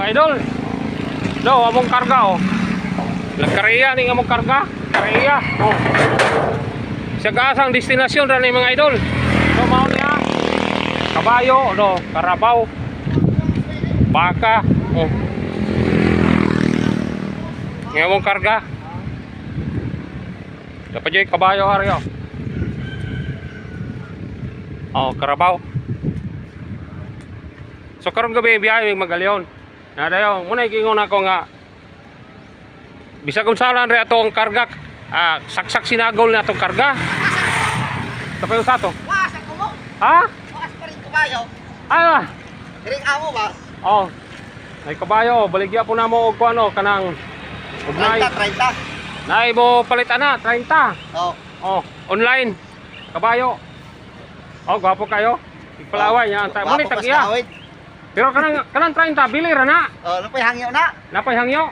mga idol. Do, among karga oh. Nagkariya ning among karga. Kariya. Oh. Sa gasang destinasyon ra ni mga idol. So mao niya. Kabayo do, karabaw. Baka. Oh. Ng among karga. Dapat joy kabayo hari oh. Oh, karabaw. So karon gabi biyahe Magalyon. Na dayo, muna ikingon ako nga bisag unsalan re atong karga, saksak sinagol na atong karga. Tapos sa to. Wasa ko mo. Ha? Wasa pa rin kabayo. Ah. Diring amo ba? Oh. Ay kabayo, baligya po na mo og kuno kanang ugnay. 30. Nay mo palit ana 30. Oh. Oh, online. Kabayo. Oh, gwapo kayo. Ipalaway yan. Mo ni tagiya. Pero kanang 30 bili ra na. Oh, napay hangyo na. Napay hangyo.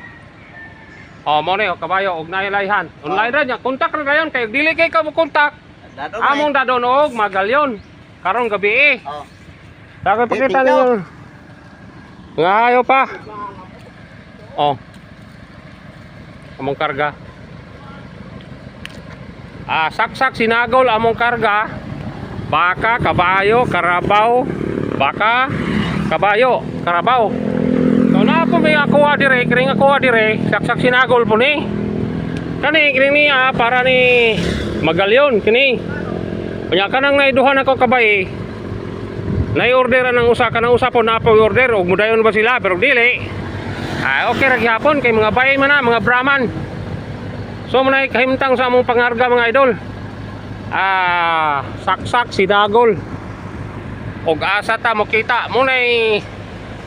Oh, mo ni kabayo og nailayhan. Online ra nya. Kontak ra dayon kay dili kay ka mo kontak. Among dadon og Magalyon. Karon gabi eh. Oh. Dapat pakita ninyo. Ngayo pa. Oh. Among karga. Saksak sinagol among karga. Baka, kabayo, karabaw. Baka, kabayo, karabaw. So na po may akuha dire, kiring akuha dire, saksak sinagol po ni. Kani kiring niya para ni Magalyon kini. Kanya kanang naiduhan ako kabay. Nai-orderan ng usa kanang usa po na po order og mudayon ba sila pero dili. Okay ra gihapon kay mga bayi man na, mga Brahman. So manay kahimtang sa among pangarga mga idol. Saksak sinagol. Og asa ta mo kita munay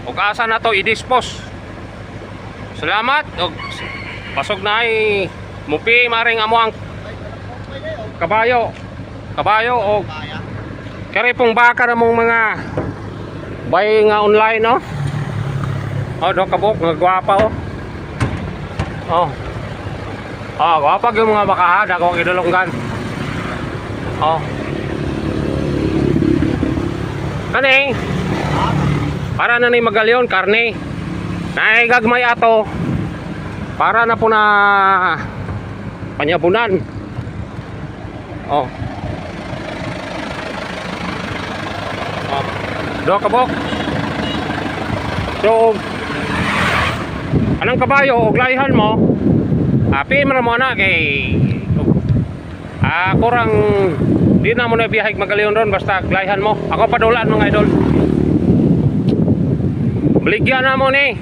og asa na to i-dispose. Salamat og pasog na ay mupi maring amo ang kabayo. Kabayo og kare pong baka na mong mga bay nga online no. Oh, do kabok nga gwapa oh. Oh. Ah, gwapa gyud mga baka ha, dako idulonggan. Oh. Kani? Para na ni Magalyon karne. Naigagmay ato. Para na po na panyabunan. Oh. Oh. Do kabok. So anong kabayo og layhan mo? Api man mo na kay kurang di na mo na biyahig Magalyon ron basta layhan mo. Ako padulaan mga idol. Baligyan na mo ni.